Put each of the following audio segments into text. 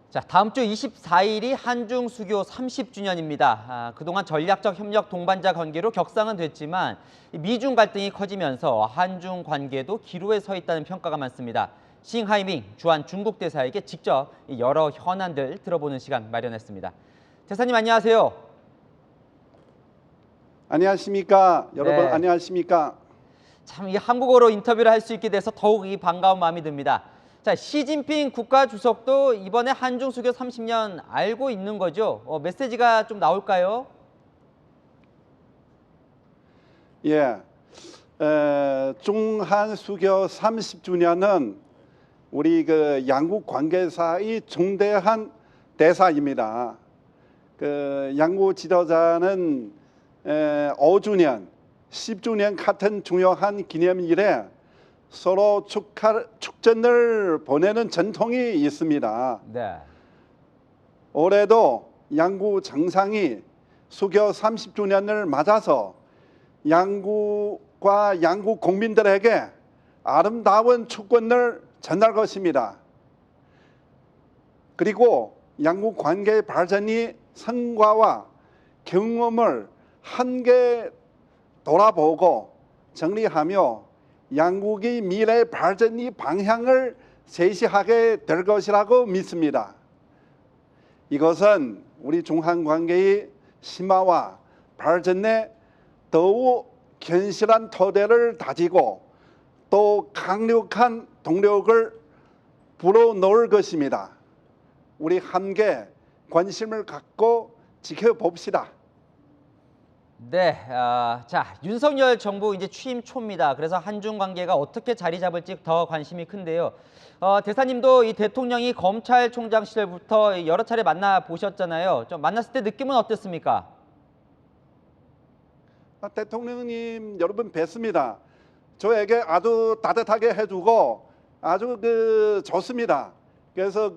자, 다음 주 24일이 한중 수교 30주년입니다. 그동안 전략적 협력 동반자 관계로 격상은 됐지만 미중 갈등이 커지면서 한중 관계도 기로에 서 있다는 평가가 많습니다. 싱하이밍 주한 중국 대사에게 직접 여러 현안들 들어보는 시간 마련했습니다. 대사님 안녕하세요. 안녕하십니까? 여러분 네. 안녕하십니까? 참 이 한국어로 인터뷰를 할 수 있게 돼서 더욱 이 반가운 마음이 듭니다. 자, 시진핑 국가주석도 이번에 한중 수교 30년 알고 있는 거죠? 메시지가 좀 나올까요? 예, 중한 수교 30주년은 우리 그 양국 관계사의 중대한 대사입니다. 그 양국 지도자는 5주년, 10주년 같은 중요한 기념일에 서로 축전을 보내는 전통이 있습니다. 네. 올해도 양국 정상이 수교 30주년을 맞아서 양국과 양국 국민들에게 아름다운 축원을 전할 것입니다. 그리고 양국 관계 발전이 성과와 경험을 함께 돌아보고 정리하며 양국의 미래 발전의 방향을 제시하게 될 것이라고 믿습니다. 이것은 우리 중한 관계의 심화와 발전에 더욱 견실한 토대를 다지고 또 강력한 동력을 불어넣을 것입니다. 우리 함께 관심을 갖고 지켜봅시다. 네, 자, 윤석열 정부 이제 취임 초입니다. 그래서 한중 관계가 어떻게 자리 잡을지 더 관심이 큰데요. 대사님도 이 대통령이 검찰총장 시절부터 여러 차례 만나 보셨잖아요. 좀 만났을 때 느낌은 어땠습니까? 대통령님 여러 번 뵀습니다. 저에게 아주 따뜻하게 해주고 아주 좋습니다. 그래서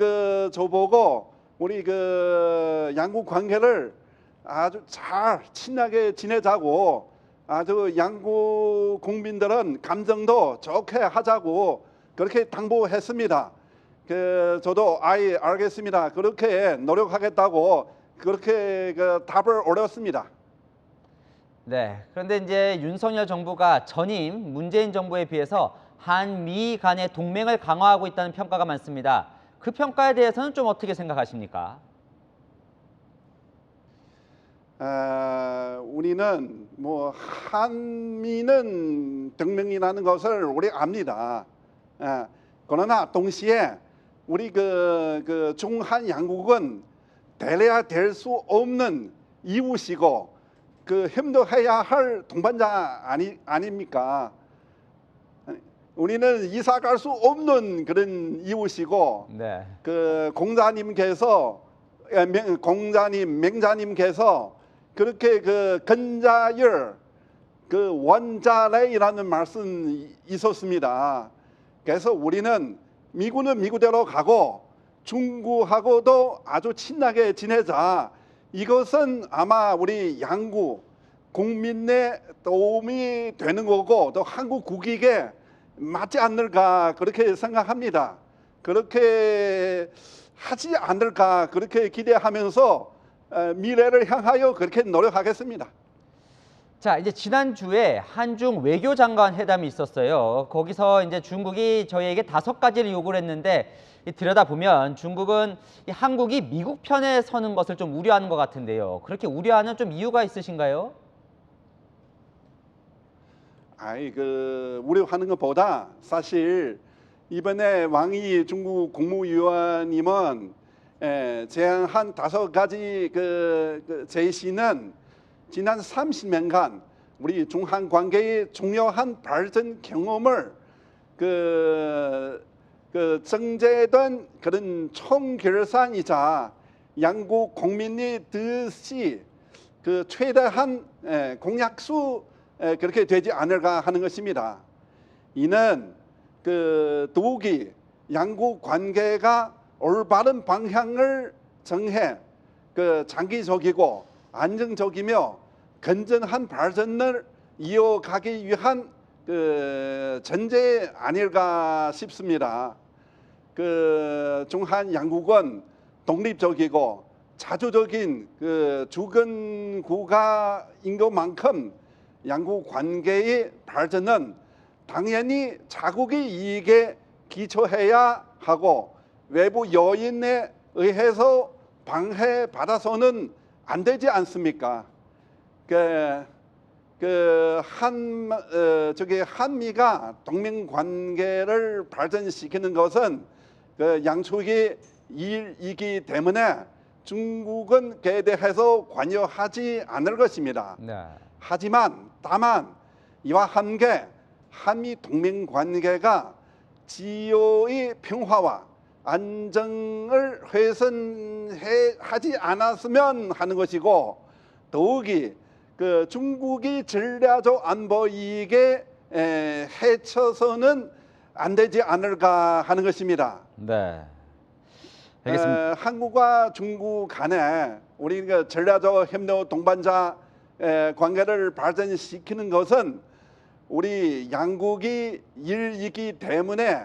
저보고 우리 양국 관계를 아주 잘 친하게 지내자고 아주 양국 국민들은 감정도 좋게 하자고 그렇게 당부했습니다. 저도 알겠습니다. 그렇게 노력하겠다고 그렇게 답을 올렸습니다. 네, 그런데 이제 윤석열 정부가 전임 문재인 정부에 비해서 한미 간의 동맹을 강화하고 있다는 평가가 많습니다. 그 평가에 대해서는 좀 어떻게 생각하십니까? 우리는 한미는 동맹이라는 것을 우리 압니다. 그러나 동시에 우리 중한 양국은 대려야 될 수 없는 이웃이고 협력해야 할 동반자 아닙니까? 우리는 이사 갈 수 없는 그런 이웃이고 네. 맹자님께서 그렇게 근자열 원자래이라는 말씀 있었습니다. 그래서 우리는 미국은 미국대로 가고 중국하고도 아주 친하게 지내자. 이것은 아마 우리 양국 국민의 도움이 되는 거고 또 한국 국익에 맞지 않을까 그렇게 생각합니다. 그렇게 하지 않을까 그렇게 기대하면서 미래를 향하여 그렇게 노력하겠습니다. 자, 이제 지난주에 한중 외교장관 회담이 있었어요. 거기서 이제 중국이 저희에게 5가지를 요구를 했는데 들여다보면 중국은 한국이 미국 편에 서는 것을 좀 우려하는 것 같은데요. 그렇게 우려하는 좀 이유가 있으신가요? 우려하는 것보다 사실 이번에 왕이 중국 국무위원님은 제안한 5가지 제시는 지난 30년간 우리 중한 관계의 중요한 발전 경험을 정제된 그런 총결산이자 양국 국민의 뜻이 최대한 공약수 그렇게 되지 않을까 하는 것입니다. 이는 더욱이 양국 관계가 올바른 방향을 정해 장기적이고 안정적이며 건전한 발전을 이어가기 위한 전제 아닐까 싶습니다. 중한 양국은 독립적이고 자주적인 그 주권 국가인 것만큼 양국 관계의 발전은 당연히 자국의 이익에 기초해야 하고 외부 요인에 의해서 방해받아서는 안 되지 않습니까? 한미가 동맹 관계를 발전시키는 것은 그 양측의 일이기 때문에 중국은 그에 대해서 관여하지 않을 것입니다. 네. 하지만 다만 이와 함께 한미 동맹 관계가 지역의 평화와 안정을 훼손하지 않았으면 하는 것이고 더욱이 그 중국이 전략적 안보 이익에 해쳐서는 안 되지 않을까 하는 것입니다. 네. 알겠습니다. 한국과 중국 간에 우리가 전략적 협력 동반자 관계를 발전시키는 것은 우리 양국이 일이기 때문에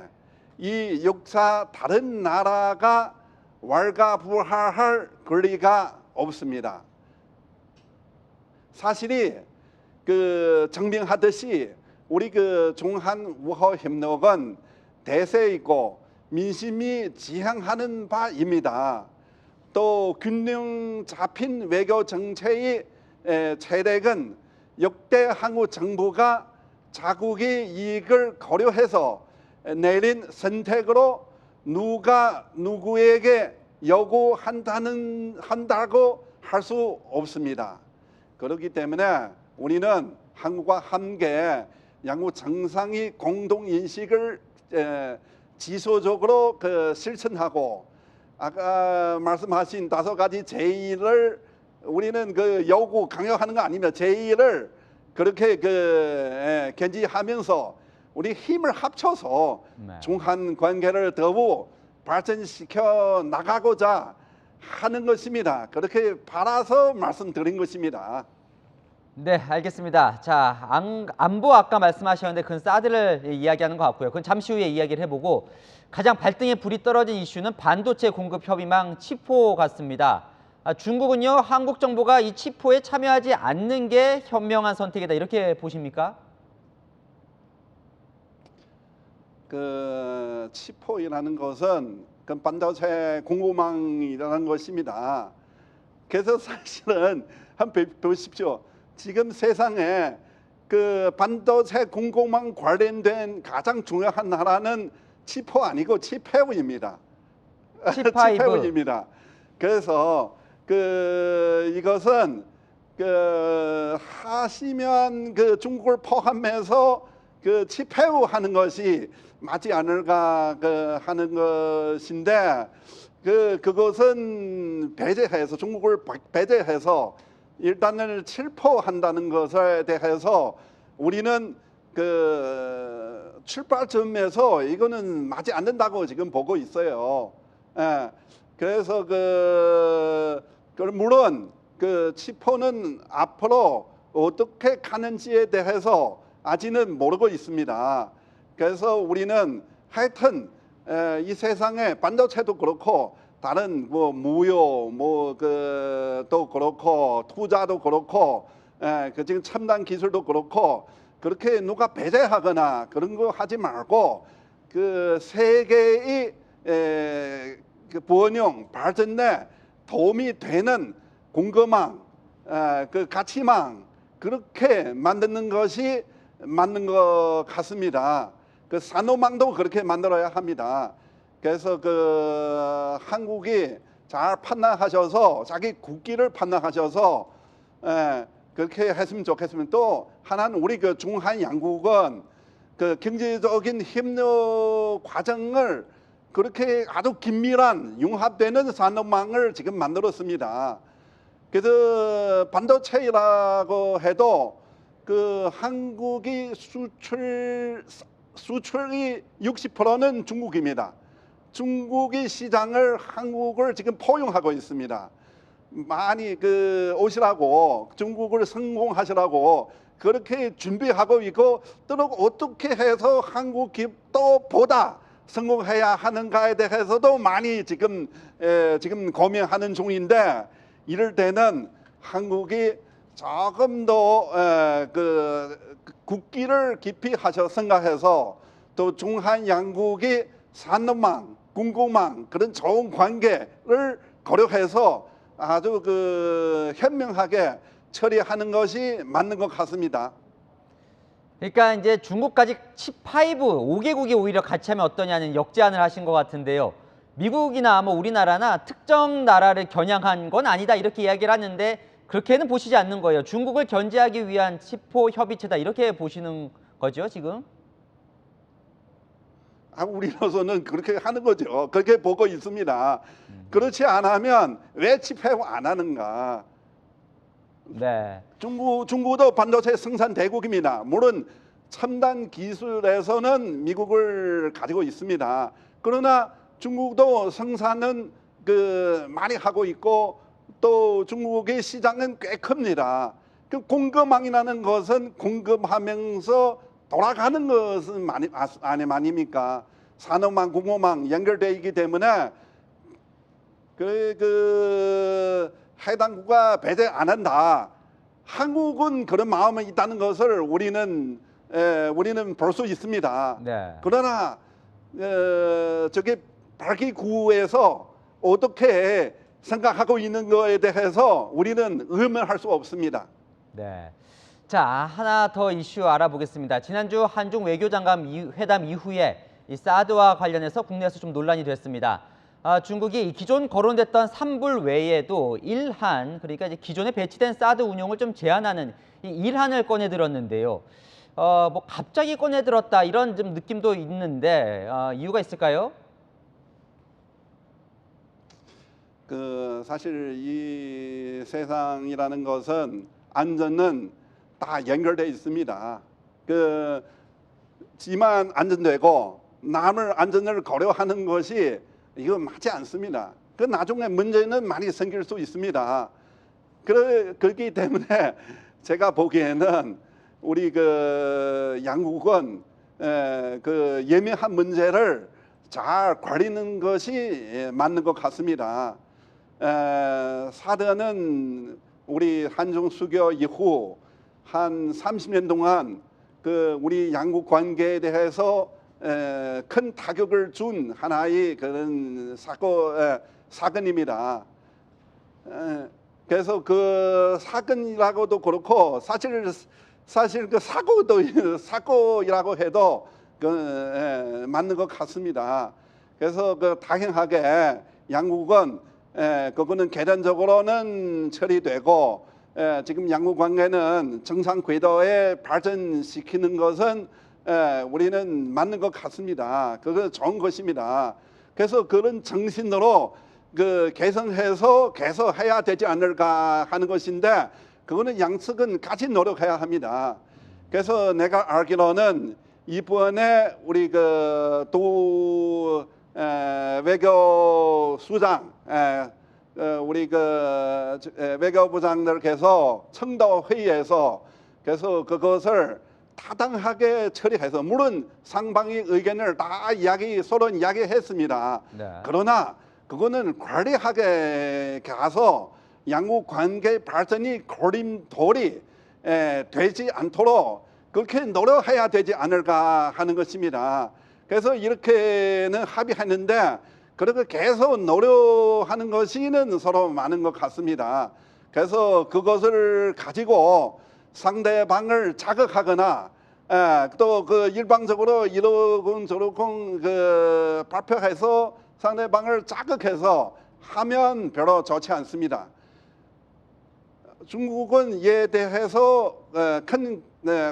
이 역사 다른 나라가 왈가불화할 권리가 없습니다. 사실이 그 증명하듯이 우리 그 중한 우호 협력은 대세 있고 민심이 지향하는 바입니다. 또 균형 잡힌 외교 정책의 체력은 역대 한국 정부가 자국의 이익을 고려해서 내린 선택으로 누가 누구에게 요구한다고 할 수 없습니다. 그렇기 때문에 우리는 한국과 함께 양국 정상의 공동 인식을 지속적으로 실천하고 아까 말씀하신 5가지 제의를 우리는 그 요구 강요하는 거 아니면 제의를 그렇게 견지하면서 우리 힘을 합쳐서 네. 중한 관계를 더욱 발전시켜 나가고자 하는 것입니다. 그렇게 바라서 말씀드린 것입니다. 네, 알겠습니다. 자, 안보 아까 말씀하셨는데 그건 사드를 이야기하는 것 같고요. 그건 잠시 후에 이야기를 해보고 가장 발등에 불이 떨어진 이슈는 반도체 공급 협의망 치포 같습니다. 중국은요, 한국 정부가 이 치포에 참여하지 않는 게 현명한 선택이다 이렇게 보십니까? 그 치포이라는 것은 그 반도체 공급망이라는 것입니다. 그래서 사실은 한번 보십시오. 지금 세상에 그 반도체 공급망 관련된 가장 중요한 나라는 치포 아니고 치패우입니다. 치패우입니다. 그래서 이것은 하시면 중국을 포함해서 치패우 하는 것이 맞지 않을까 하는 것인데 그것은 배제해서 중국을 배제해서 일단은 칠포한다는 것에 대해서 우리는 출발점에서 이거는 맞지 않는다고 지금 보고 있어요. 그래서 물론 치포는 앞으로 어떻게 가는지에 대해서 아직은 모르고 있습니다. 그래서 우리는 하여튼 이 세상에 반도체도 그렇고 다른 무역 또 그렇고 투자도 그렇고 지금 첨단 기술도 그렇고 그렇게 누가 배제하거나 그런 거 하지 말고 세계의 번영 발전에 도움이 되는 공급망 가치망 그렇게 만드는 것이 맞는 것 같습니다. 산업망도 그렇게 만들어야 합니다. 그래서 한국이 잘 판단하셔서 자기 국기를 판단하셔서 그렇게 했으면 좋겠습니다. 또 하나는 우리 중한 양국은 경제적인 협력 과정을 그렇게 아주 긴밀한 융합되는 산업망을 지금 만들었습니다. 그래서 반도체라고 해도 한국이 수출이 60%는 중국입니다. 중국의 시장을 한국을 지금 포용하고 있습니다. 많이 오시라고 중국을 성공하시라고 그렇게 준비하고 있고 또 어떻게 해서 한국 기업도 보다 성공해야 하는가에 대해서도 많이 지금 고민하는 중인데, 이럴 때는 한국이 조금 더 국기를 깊이 하셔 생각해서 또 중한 양국이 산업망, 군구망 그런 좋은 관계를 고려해서 아주 현명하게 처리하는 것이 맞는 것 같습니다. 그러니까 이제 중국까지 5개국이 오히려 같이 하면 어떠냐는 역제안을 하신 것 같은데요. 미국이나 뭐 우리나라나 특정 나라를 겨냥한 건 아니다 이렇게 이야기를 하는데 그렇게는 보시지 않는 거예요. 중국을 견제하기 위한 치포 협의체다 이렇게 보시는 거죠, 지금? 우리로서는 그렇게 하는 거죠. 그렇게 보고 있습니다. 그렇지 않으면 왜 집회를 안 하는가? 네. 중국도 반도체 생산 대국입니다. 물론 첨단 기술에서는 미국을 가지고 있습니다. 그러나 중국도 생산은 많이 하고 있고 또 중국의 시장은 꽤 큽니다. 그 공급망이라는 것은 공급하면서 돌아가는 것은 아닙니까? 산업망, 공업망 연결되어 있기 때문에 해당 국가 배제 안 한다. 한국은 그런 마음이 있다는 것을 우리는 볼 수 있습니다. 네. 그러나 저게 발기구에서 어떻게 생각하고 있는 거에 대해서 우리는 의문할 수 없습니다. 네. 자, 하나 더 이슈 알아보겠습니다. 지난주 한중 외교장관 회담 이후에 이 사드와 관련해서 국내에서 좀 논란이 됐습니다. 중국이 기존 거론됐던 산불 외에도 일한, 그러니까 이제 기존에 배치된 사드 운용을 좀 제한하는 이 일한을 꺼내 들었는데요. 뭐 갑자기 꺼내 들었다 이런 좀 느낌도 있는데 이유가 있을까요? 사실 이 세상이라는 것은 안전은 다 연결되어 있습니다. 지만 안전되고 남을 안전을 고려하는 것이 이거 맞지 않습니다. 나중에 문제는 많이 생길 수 있습니다. 그렇기 때문에 제가 보기에는 우리 양국은 예민한 문제를 잘 관리하는 것이 맞는 것 같습니다. 사드는 우리 한중 수교 이후 한 30년 동안 우리 양국 관계에 대해서 큰 타격을 준 하나의 그런 사건입니다. 그래서 사건이라고도 그렇고 사실 사고이라고 해도 맞는 것 같습니다. 그래서 다행하게 양국은 그거는 계란적으로는 처리되고 지금 양국 관계는 정상 궤도에 발전시키는 것은 우리는 맞는 것 같습니다. 그거 좋은 것입니다. 그래서 그런 정신으로 개선해서 개선해야 되지 않을까 하는 것인데 그거는 양측은 같이 노력해야 합니다. 그래서 내가 알기로는 이번에 우리 외교수장 우리 외교부장들께서 청도 회의에서 그래서 그것을 타당하게 처리해서 물론 상방의 의견을 다 서로 이야기했습니다. 네. 그러나 그거는 관리하게 가서 양국 관계 발전이 걸림돌이 되지 않도록 그렇게 노력해야 되지 않을까 하는 것입니다. 그래서 이렇게는 합의했는데 그렇게 계속 노력하는 것이는 서로 많은 것 같습니다. 그래서 그것을 가지고 상대방을 자극하거나 또 일방적으로 이러쿵 저러쿵 발표해서 상대방을 자극해서 하면 별로 좋지 않습니다. 중국은 이에 대해서 큰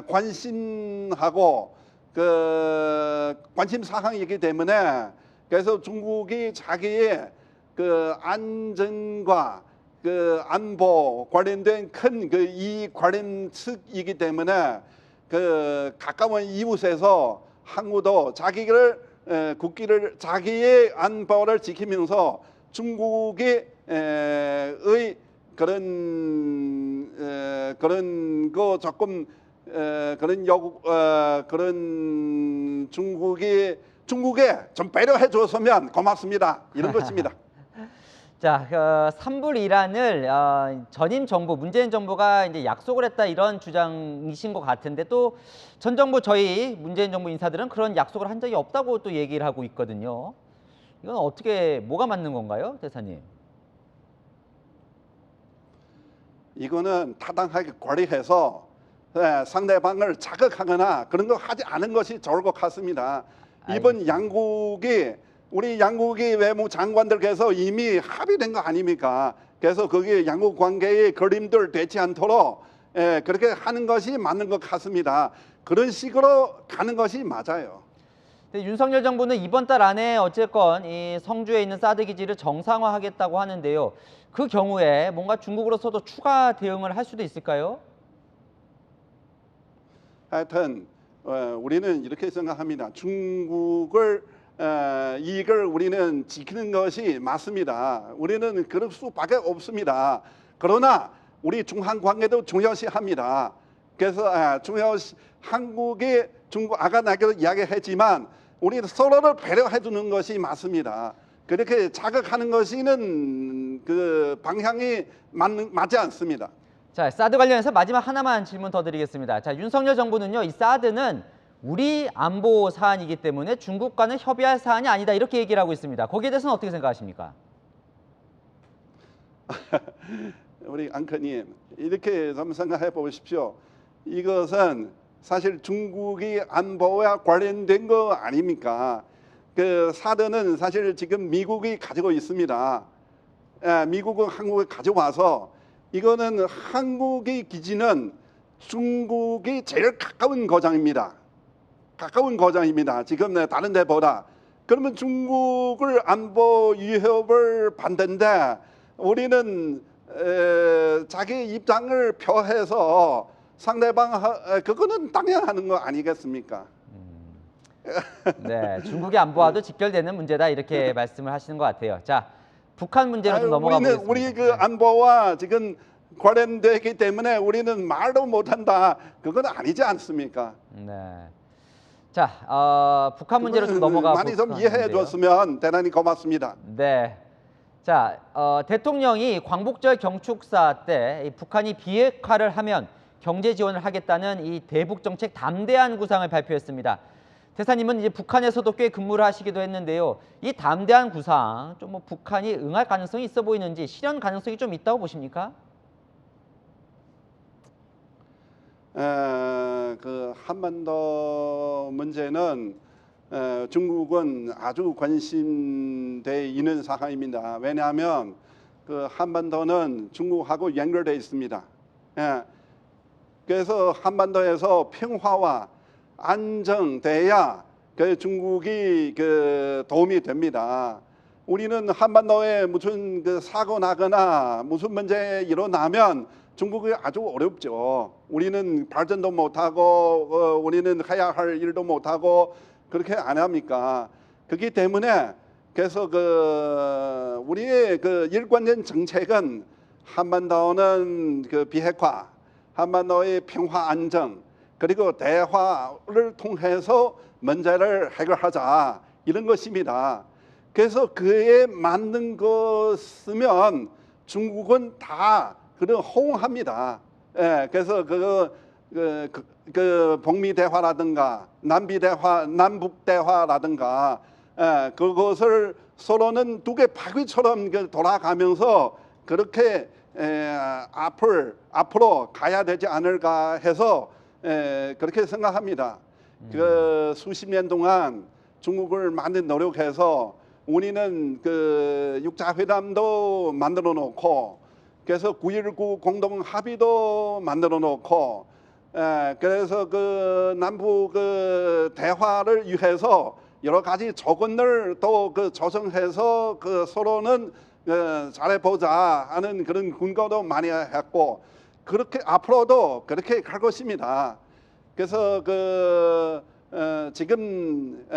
관심하고 관심 사항이기 때문에 그래서 중국이 자기의 안전과 안보 관련된 큰 이익 관련 측이기 때문에 가까운 이웃에서 한국도 국기를 자기의 안보를 지키면서 중국의 그런 거 조금 그런 중국이 중국에 좀 배려해 줬으면 고맙습니다. 이런 것입니다. 자, 3불 이란을 전임 정부, 문재인 정부가 이제 약속을 했다 이런 주장이신 것 같은데 또 전 정부 저희 문재인 정부 인사들은 그런 약속을 한 적이 없다고 또 얘기를 하고 있거든요. 이건 어떻게 뭐가 맞는 건가요, 대사님? 이거는 타당하게 관리해서 상대방을 자극하거나 그런 거 하지 않은 것이 좋을 것 같습니다. 이번 우리 양국이 외무장관들께서 이미 합의된 거 아닙니까? 그래서 거기에 양국 관계의 그림들 되지 않도록 그렇게 하는 것이 맞는 것 같습니다. 그런 식으로 가는 것이 맞아요. 윤석열 정부는 이번 달 안에 어쨌건 이 성주에 있는 사드 기지를 정상화하겠다고 하는데요. 그 경우에 뭔가 중국으로서도 추가 대응을 할 수도 있을까요? 하여튼 우리는 이렇게 생각합니다. 중국을 이익을 우리는 지키는 것이 맞습니다. 우리는 그럴 수밖에 없습니다. 그러나 우리 중한 관계도 중요시합니다. 그래서 한국이 중국 아까 나도 이야기했지만 우리 서로를 배려해 주는 것이 맞습니다. 그렇게 자극하는 것이는 그 방향이 맞지 않습니다. 자, 사드 관련해서 마지막 하나만 질문 더 드리겠습니다. 자, 윤석열 정부는요, 이 사드는 우리 안보 사안이기 때문에 중국과는 협의할 사안이 아니다 이렇게 얘기를 하고 있습니다. 거기에 대해서는 어떻게 생각하십니까? 우리 앵커님 이렇게 좀 생각해 보십시오. 이것은 사실 중국이 안보와 관련된 거 아닙니까? 그 사드는 사실 지금 미국이 가지고 있습니다. 미국은 한국에 가져와서 이거는 한국의 기지는 중국이 제일 가까운 거장입니다. 지금 다른 데보다. 그러면 중국을 안보 위협을 받는데 우리는 자기 입장을 표해서 상대방 그거는 당연하는 거 아니겠습니까? 네, 중국의 안보와도 직결되는 문제다 이렇게 말씀을 하시는 것 같아요. 자, 북한 문제로 좀 넘어가 보겠습니다. 우리 그 안보와 지금 관련되기 때문에 우리는 말도 못한다. 그건 아니지 않습니까? 네. 자, 북한 문제로 좀 넘어가 보겠습니다. 많이 좀 이해해 줬으면 대단히 고맙습니다. 네. 자, 대통령이 광복절 경축사 때 이 북한이 비핵화를 하면 경제 지원을 하겠다는 이 대북 정책 담대한 구상을 발표했습니다. 대사님은 이제 북한에서도 꽤 근무를 하시기도 했는데요. 이 담대한 구상 좀 뭐 북한이 응할 가능성이 있어 보이는지 실현 가능성이 좀 있다고 보십니까? 그 한반도 문제는 중국은 아주 관심돼 있는 사항입니다. 왜냐하면 그 한반도는 중국하고 연결돼 있습니다. 그래서 한반도에서 평화와 안정돼야 그 중국이 그 도움이 됩니다. 우리는 한반도에 무슨 그 사고 나거나 무슨 문제 일어나면 중국이 아주 어렵죠. 우리는 발전도 못하고 우리는 해야 할 일도 못하고 그렇게 안 합니까? 그렇기 때문에 그래서 그 우리의 그 일관된 정책은 한반도는 그 비핵화, 한반도의 평화 안정 그리고 대화를 통해서 문제를 해결하자 이런 것입니다. 그래서 그에 맞는 것이면 중국은 다 그런 호응합니다. 그래서 그 북미 대화라든가 남북 대화라든가 그것을 서로는 두 개 바퀴처럼 돌아가면서 그렇게 앞으로 가야 되지 않을까 해서 그렇게 생각합니다. 그 수십 년 동안 중국을 많이 노력해서 우리는 그 육자회담도 만들어 놓고 그래서 9.19 공동 합의도 만들어 놓고 그래서 그 남북 그 대화를 위해서 여러 가지 조건을 또 그 조성해서 그 서로는 잘해보자 하는 그런 근거도 많이 했고 그렇게 앞으로도 그렇게 갈 것입니다. 그래서 그 지금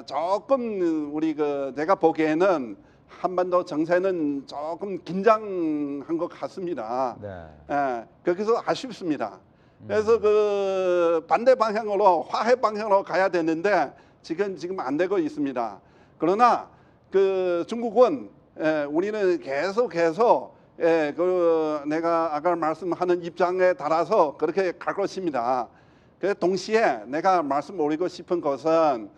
조금 우리 그 내가 보기에는 한반도 정세는 조금 긴장한 것 같습니다. 네. 그래서 아쉽습니다. 그래서 그 반대 방향으로 화해 방향으로 가야 되는데 지금 안 되고 있습니다. 그러나 그 중국은 우리는 계속해서 그 내가 아까 말씀하는 입장에 따라서 그렇게 갈 것입니다. 그 동시에 내가 말씀드리고 싶은 것은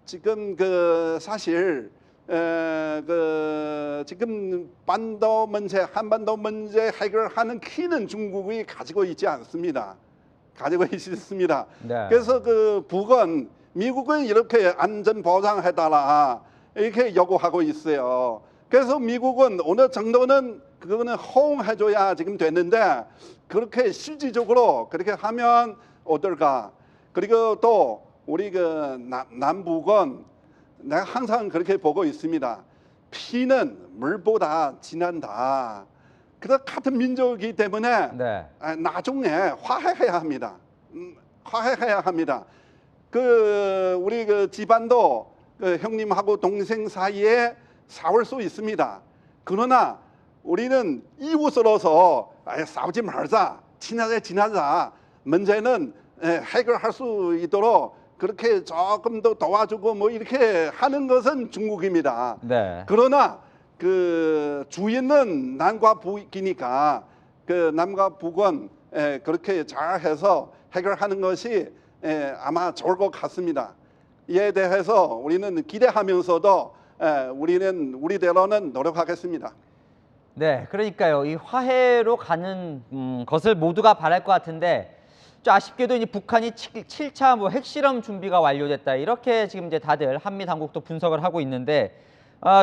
지금 그 사실 그 지금 한반도 문제 해결하는 키는 중국이 가지고 있지 않습니다. 가지고 있습니다. 네. 그래서 그 북은 미국은 이렇게 안전 보장해달라 이렇게 요구하고 있어요. 그래서 미국은 어느 정도는 그거는 호응해줘야 지금 됐는데 그렇게 실질적으로 그렇게 하면 어떨까? 그리고 또 우리 그 남북은 내가 항상 그렇게 보고 있습니다. 피는 물보다 진한다. 그래서 같은 민족이기 때문에 네. 나중에 화해해야 합니다. 화해해야 합니다. 그 우리 그 집안도 그 형님하고 동생 사이에 싸울 수 있습니다. 그러나 우리는 이웃으로서 싸우지 말자, 지나자. 문제는 해결할 수 있도록 그렇게 조금 더 도와주고 뭐 이렇게 하는 것은 중국입니다. 네. 그러나 그 주인은 남과 북이니까 그 남과 북은 그렇게 잘해서 해결하는 것이 아마 좋을 것 같습니다. 이에 대해서 우리는 기대하면서도 우리는 우리대로는 노력하겠습니다. 네, 그러니까요. 이 화해로 가는 것을 모두가 바랄 것 같은데 좀 아쉽게도 이제 북한이 7차 뭐 핵실험 준비가 완료됐다. 이렇게 지금 이제 다들 한미 당국도 분석을 하고 있는데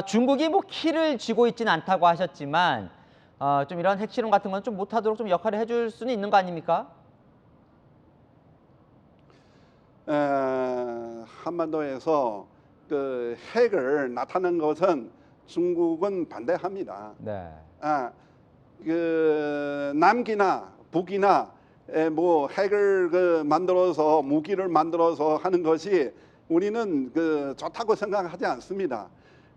중국이 뭐 키를 쥐고 있지는 않다고 하셨지만 좀 이런 핵실험 같은 건 좀 못하도록 좀 역할을 해줄 수는 있는 거 아닙니까? 한반도에서 그 핵을 나타낸 것은 중국은 반대합니다. 네. 그 남기나 북이나 뭐 핵을 그 만들어서 무기를 만들어서 하는 것이 우리는 그 좋다고 생각하지 않습니다.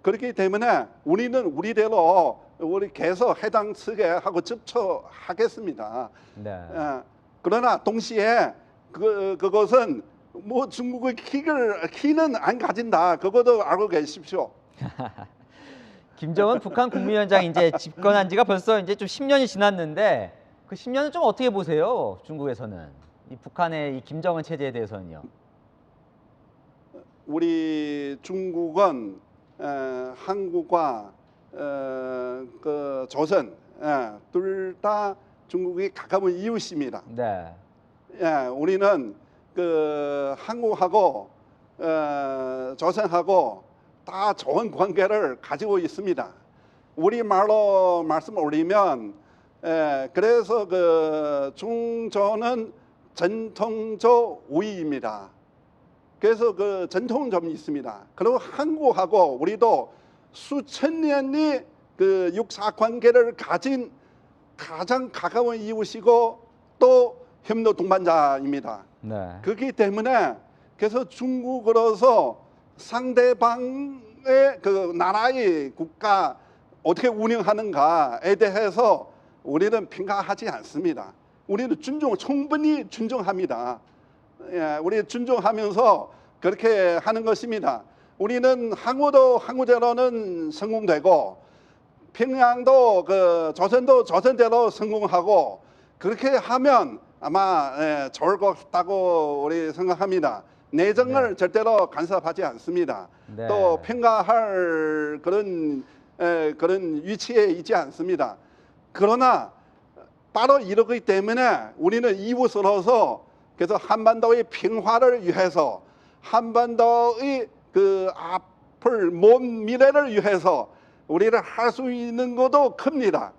그렇기 때문에 우리는 우리대로 우리 계속 해당 측에 하고 접촉하겠습니다. 네. 그러나 동시에 그것은 뭐 중국의 키는 안 가진다. 그것도 알고 계십시오. 김정은 북한 국무위원장이 이제 집권한 지가 벌써 이제 좀 10년이 지났는데 그 10년은 좀 어떻게 보세요? 중국에서는 이 북한의 이 김정은 체제에 대해서는요. 우리 중국은 한국과 그 조선 둘 다 중국이 가까운 이웃입니다. 네. 우리는 그 한국하고 조선하고 다 좋은 관계를 가지고 있습니다. 우리 말로 말씀 올리면 그래서 그 중조는 전통적 우위입니다. 그래서 그 전통점이 있습니다. 그리고 한국하고 우리도 수천 년의 그 육사 관계를 가진 가장 가까운 이웃이고 또 협력 동반자입니다. 네. 그렇기 때문에 그래서 중국으로서 상대방의 그 나라의 국가 어떻게 운영하는가에 대해서 우리는 평가하지 않습니다. 우리는 충분히 존중합니다. 우리 존중하면서 그렇게 하는 것입니다. 우리는 항우대로는 성공되고 평양도 그 조선도 조선대로 성공하고 그렇게 하면 아마 좋을 것 같다고 우리 생각합니다. 내정을 절대로 간섭하지 않습니다. 네. 또 평가할 그런 위치에 있지 않습니다. 그러나 바로 이러기 때문에 우리는 이웃으로서 그래서 한반도의 평화를 위해서 한반도의 그 앞을 먼 미래를 위해서 우리를 할 수 있는 것도 큽니다.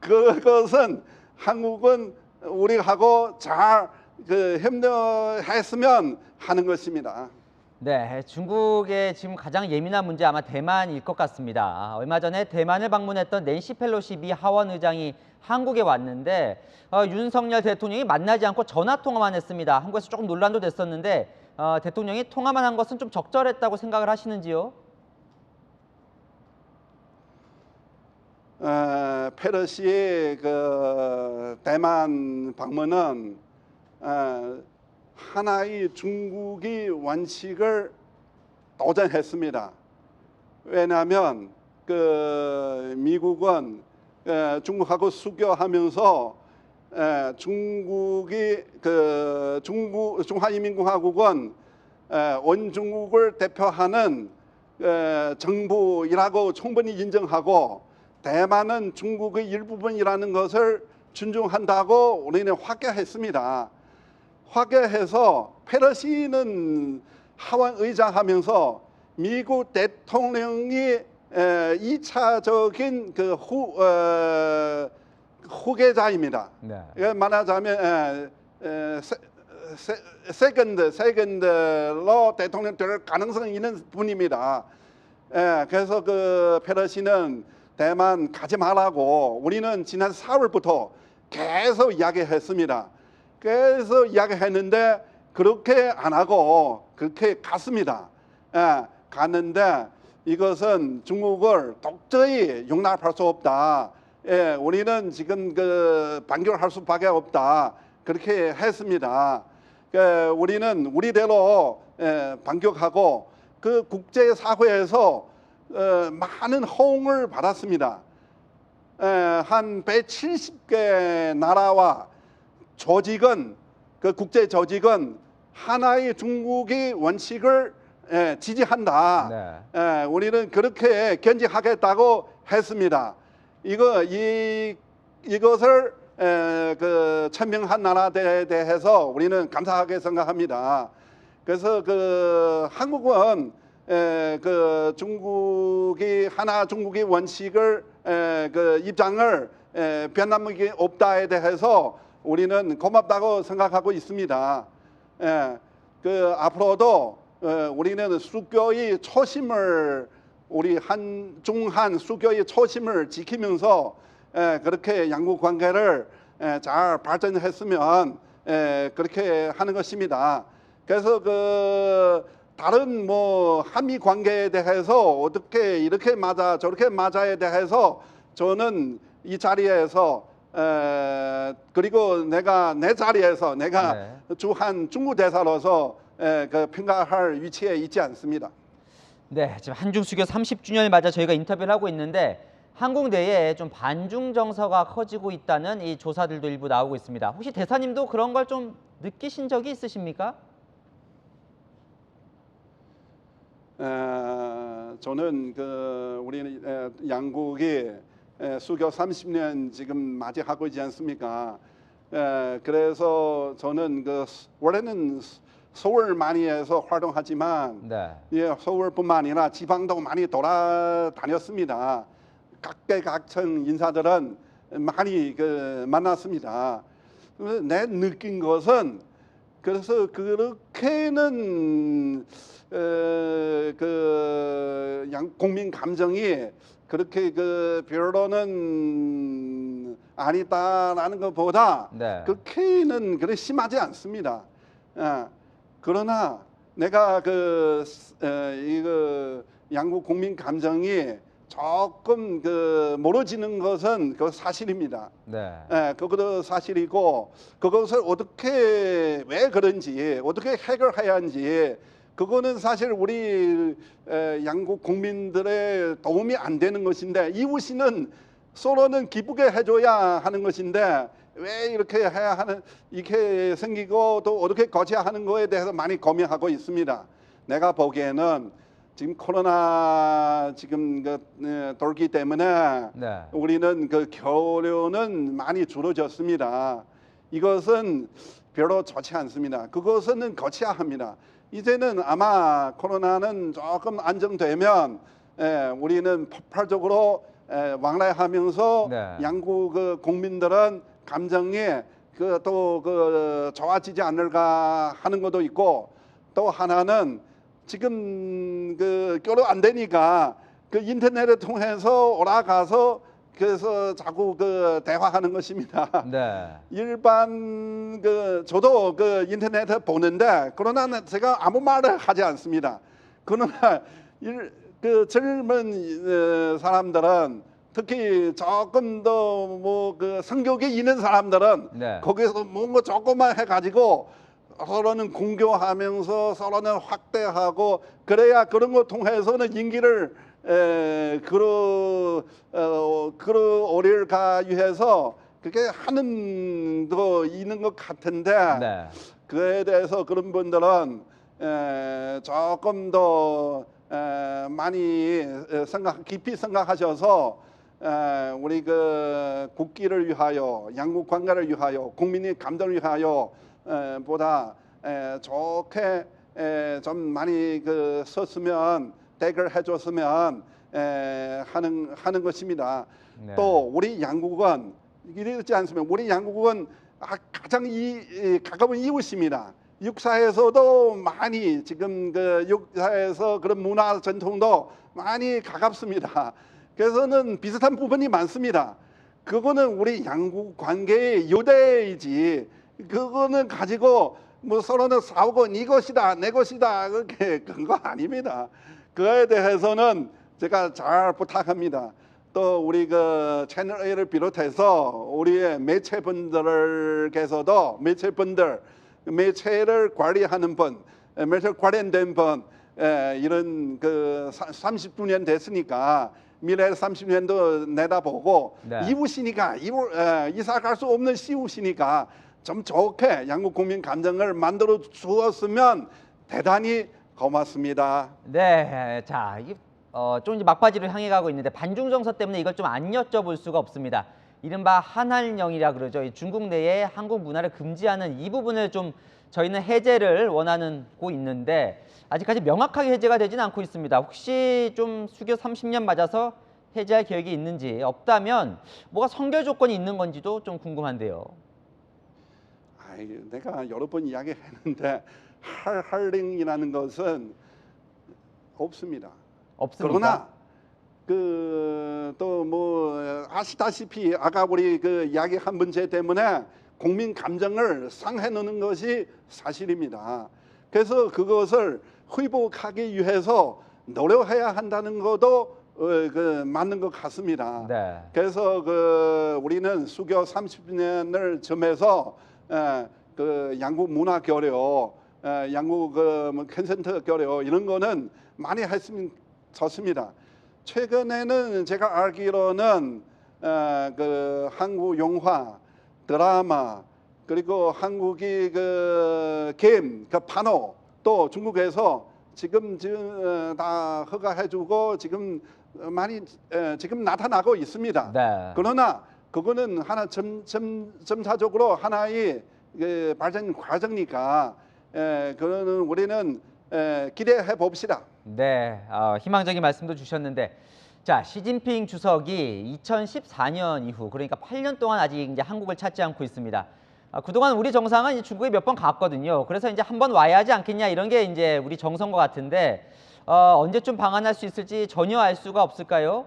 그것은 한국은 우리하고 잘 그 협력했으면 하는 것입니다. 네, 중국의 지금 가장 예민한 문제 아마 대만일 것 같습니다. 얼마 전에 대만을 방문했던 낸시 펠로시 미 하원 의장이 한국에 왔는데 윤석열 대통령이 만나지 않고 전화 통화만 했습니다. 한국에서 조금 논란도 됐었는데 대통령이 통화만 한 것은 좀 적절했다고 생각을 하시는지요? 페르시의 그 대만 방문은 하나의 중국의 원칙을 도전했습니다. 왜냐하면 그 미국은 중국하고 수교하면서 중국이 그 중화인민공화국은 원중국을 대표하는 정부이라고 충분히 인정하고 대만은 중국의 일부분이라는 것을 존중한다고 우리는 확계했습니다. 확계해서 페러시는 하원 의장하면서 미국 대통령이 2차적인 그 후계자입니다. 네. 말하자면 세컨드로 대통령 될 가능성이 있는 분입니다. 그래서 그 페러시는 대만 가지 말라고 우리는 지난 4월부터 계속 이야기했습니다. 그래서 이야기했는데 그렇게 안 하고 그렇게 갔습니다. 갔는데 이것은 중국을 도저히 용납할 수 없다. 우리는 지금 그 반격할 수밖에 없다. 그렇게 했습니다. 우리는 우리대로 반격하고 그 국제사회에서 많은 호응을 받았습니다. 한 170개 나라와 조직은 그 국제 조직은 하나의 중국의 원칙을 지지한다. 네. 우리는 그렇게 견지하겠다고 했습니다. 이것을 그 천명한 나라에 대해서 우리는 감사하게 생각합니다. 그래서 그 한국은 그 중국의 원칙을 그 입장을 변함이 없다에 대해서 우리는 고맙다고 생각하고 있습니다. 그 앞으로도 우리는 수교의 초심을 우리 중한 수교의 초심을 지키면서 그렇게 양국 관계를 잘 발전했으면 그렇게 하는 것입니다. 그래서 그 다른 뭐 한미 관계에 대해서 어떻게 이렇게 맞아 저렇게 맞아에 대해서 저는 이 자리에서 그리고 내가 내 자리에서 내가 네. 주한 중국 대사로서 그 평가할 위치에 있지 않습니다. 네, 지금 한중 수교 30주년을 맞아 저희가 인터뷰를 하고 있는데 한국 내에 좀 반중 정서가 커지고 있다는 이 조사들도 일부 나오고 있습니다. 혹시 대사님도 그런 걸 좀 느끼신 적이 있으십니까? 저는 그 우리 양국이 수교 30년 지금 맞이하고 있지 않습니까? 그래서 저는 그 원래는 서울 많이 해서 활동하지만 네. 서울뿐만 아니라 지방도 많이 돌아다녔습니다. 각계각층 인사들은 많이 그 만났습니다. 내 느낀 것은 그래서 그렇게는 그 국민 감정이 그렇게 그 별로는 아니다라는 것보다 네. 그렇게는 그래 심하지 않습니다. 그러나 내가 이거 양국 국민 감정이 조금 그 멀어지는 것은 그 사실입니다. 네. 그것도 사실이고 그것을 어떻게 왜 그런지 어떻게 해결해야 하는지 그거는 사실 우리 양국 국민들의 도움이 안 되는 것인데 이웃이는 서로는 기쁘게 해줘야 하는 것인데 왜 이렇게 해야 하는 이렇게 생기고 또 어떻게 거쳐야 하는 거에 대해서 많이 고민하고 있습니다. 내가 보기에는 지금 코로나 지금 돌기 때문에 네. 우리는 그 교류는 많이 줄어졌습니다. 이것은 별로 좋지 않습니다. 그것은 거쳐야 합니다. 이제는 아마 코로나는 조금 안정되면 우리는 폭발적으로 왕래하면서 네. 양국 그 국민들은 감정이 또 좋아지지 않을까 하는 것도 있고 또 하나는 지금 그 교류 안 되니까 그 인터넷을 통해서 올라가서 그래서 자꾸 그 대화하는 것입니다. 네. 일반 저도 그 인터넷을 보는데 그러나 제가 아무 말을 하지 않습니다. 그러나 그 젊은 사람들은 특히 조금 더 뭐 그 성격이 있는 사람들은 네. 거기서 뭔가 조금만 해가지고 서로는 공교하면서 서로는 확대하고 그래야 그런 거 통해서는 인기를 끌어올릴까 위해서 그게 하는 거 있는 것 같은데 네. 그에 대해서 그런 분들은 조금 더 많이 깊이 생각하셔서 우리 그 국기를 위하여, 양국 관계를 위하여, 국민의 감정을 위하여 보다 좋게 좀 많이 그 썼으면 댓글 해줬으면 하는 것입니다. 네. 또 우리 양국은 이렇지 않습니까? 우리 양국은 가장 가까운 이웃입니다. 육사에서도 많이 지금 그 육사에서 그런 문화 전통도 많이 가깝습니다. 그래서는 비슷한 부분이 많습니다. 그거는 우리 양국 관계의 요대이지. 그거는 가지고 뭐 서로는 싸우고 네 것이다 내 것이다 그렇게 그런 거 아닙니다. 그거에 대해서는 제가 잘 부탁합니다. 또 우리 그 채널 A를 비롯해서 우리의 매체분들께서도 매체를 관리하는 분, 매체 관련된 분 이런 그 30주년 됐으니까 미래 30년도 내다보고 네. 이웃이니까 이사 갈 수 없는 시웃이니까 좀 좋게 양국 국민 감정을 만들어 주었으면 대단히 고맙습니다. 네, 자, 좀 이제 막바지를 향해 가고 있는데 반중 정서 때문에 이걸 좀 안 여쭤볼 수가 없습니다. 이른바 한할령이라 그러죠. 이 중국 내에 한국 문화를 금지하는 이 부분을 좀 저희는 해제를 원하고 있는데 아직까지 명확하게 해제가 되지는 않고 있습니다. 혹시 좀 수교 30년 맞아서 해제할 계획이 있는지, 없다면 뭐가 선결 조건이 있는 건지도 좀 궁금한데요. 내가 여러 번 이야기했는데 할링이라는 것은 없습니다. 없습니까? 그러나 그 또 뭐 아시다시피 아까 우리 그 이야기한 문제 때문에 국민 감정을 상해 놓는 것이 사실입니다. 그래서 그것을 회복하기 위해서 노력해야 한다는 것도 그 맞는 것 같습니다. 네. 그래서 그 우리는 수교 30년을 점해서 그 양국 문화 교류, 양국 그 컨센트 교류 이런 거는 많이 했으면 좋습니다. 최근에는 제가 알기로는 그 한국 영화, 드라마 그리고 한국이 그 게임, 그 판호 또 중국에서 지금 다 허가해주고 지금 많이 지금 나타나고 있습니다. 네. 그러나 그거는 하나 점차적으로 하나의 그 발전 과정이니까 그거는 우리는 기대해 봅시다. 네, 희망적인 말씀도 주셨는데, 자, 시진핑 주석이 2014년 이후, 그러니까 8년 동안 아직 이제 한국을 찾지 않고 있습니다. 그동안 우리 정상은 이제 중국에 몇 번 갔거든요. 그래서 이제 한번 와야 하지 않겠냐 이런 게 이제 우리 정서인 것 같은데, 언제쯤 방한할 수 있을지 전혀 알 수가 없을까요?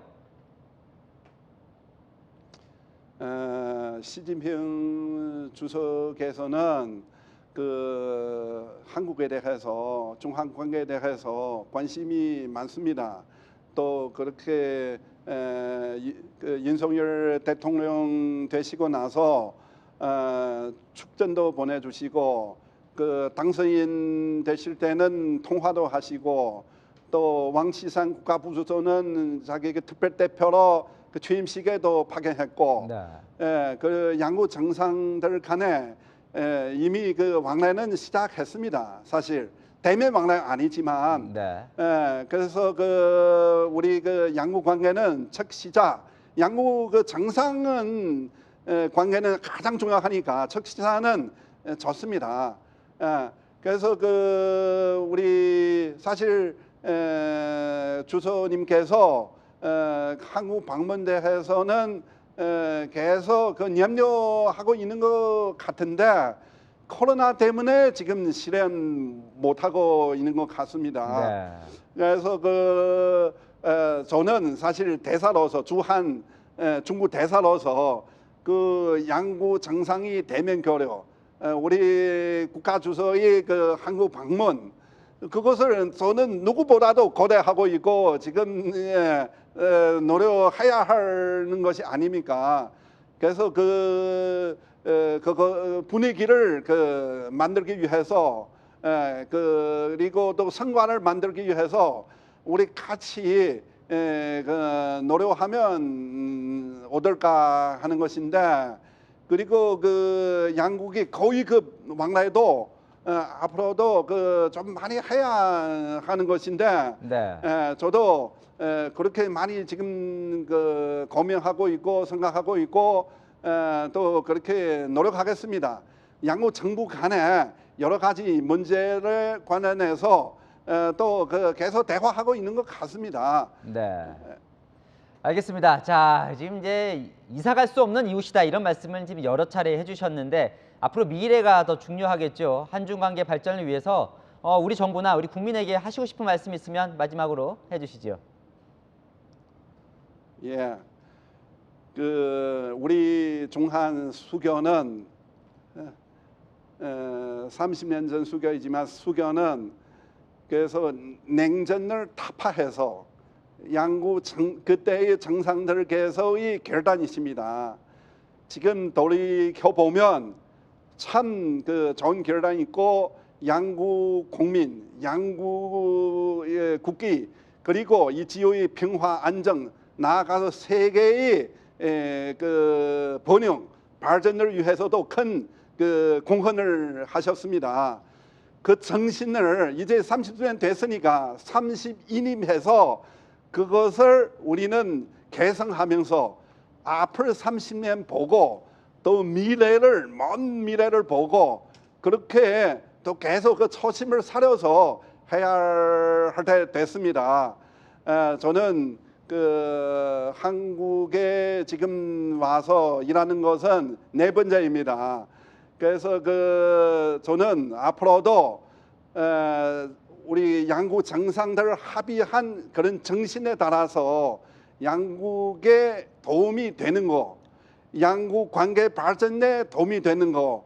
시진핑 주석께서는 그 한국에 대해서 중한 관계에 대해서 관심이 많습니다. 또 그렇게 그 윤석열 대통령 되시고 나서 축전도 보내주시고 그 당선인 되실 때는 통화도 하시고 또 왕치산 국가부수소는 자기 그 특별대표로 그 취임식에도 파견했고 네. 그 양국 정상들 간에 이미 그 왕래는 시작했습니다. 사실 대면 왕래 아니지만 네. 그래서 그 우리 그 양국 관계는 첫 시작 양국 그 정상은 관계는 가장 중요하니까 첫 시작은 좋습니다. 그래서 그 우리 사실 주소님께서 한국 방문대에서는 계속 그 염려하고 있는 것 같은데 코로나 때문에 지금 실현 못하고 있는 것 같습니다. 네. 그래서 그 저는 사실 대사로서 중국 대사로서 그 양국 정상이 대면 교류, 우리 국가 주석의 그 한국 방문 그것을 저는 누구보다도 고대하고 있고 지금 노력해야 하는 것이 아닙니까? 그래서 그 그 분위기를 만들기 위해서 그리고 또 성과를 만들기 위해서 우리 같이 노력하면 어떨까 하는 것인데, 그리고 그 양국이 고위급 왕래도 앞으로도 좀 많이 해야 하는 것인데, 네. 저도 그렇게 많이 지금 고민하고 있고 생각하고 있고 또 그렇게 노력하겠습니다. 양국 정부 간에 여러 가지 문제를 관련해서 또 계속 대화하고 있는 것 같습니다. 네. 알겠습니다. 자, 지금 이제 이사 갈 수 없는 이웃이다 이런 말씀을 지금 여러 차례 해주셨는데 앞으로 미래가 더 중요하겠죠. 한중 관계 발전을 위해서 우리 정부나 우리 국민에게 하시고 싶은 말씀 있으면 마지막으로 해주시죠. 예, 우리 중한 수교는 30년 전 수교이지만 수교는 그래서 냉전을 타파해서 양국 그때의 정상들께서의 결단이십니다. 지금 돌이켜 보면 참 좋은 결단이 있고 양국 국민, 양국의 국기 그리고 이 지역의 평화 안정 나아가서 세계의 번영 발전을 위해서도 큰 공헌을 하셨습니다. 그 정신을 이제 30년 됐으니까 32님해서 그것을 우리는 개성하면서 앞을 30년 보고 또 미래를 먼 미래를 보고 그렇게 또 계속 그 초심을 사려서 해야 할 때 됐습니다. 저는 한국에 지금 와서 일하는 것은 4번째입니다. 그래서 저는 앞으로도 우리 양국 정상들 합의한 그런 정신에 따라서 양국에 도움이 되는 거, 양국 관계 발전에 도움이 되는 거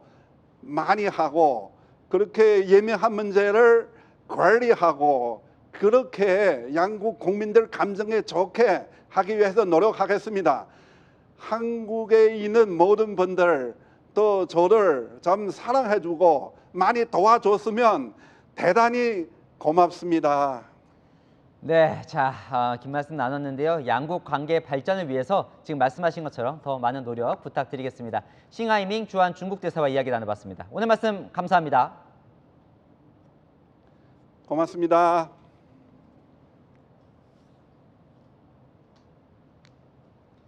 많이 하고 그렇게 예민한 문제를 관리하고 그렇게 양국 국민들 감정에 좋게 하기 위해서 노력하겠습니다. 한국에 있는 모든 분들 또 저를 좀 사랑해주고 많이 도와줬으면 대단히 고맙습니다. 네, 자, 긴 말씀 나눴는데요. 양국 관계 발전을 위해서 지금 말씀하신 것처럼 더 많은 노력 부탁드리겠습니다. 싱하이밍 주한 중국 대사와 이야기 나눠봤습니다. 오늘 말씀 감사합니다. 고맙습니다.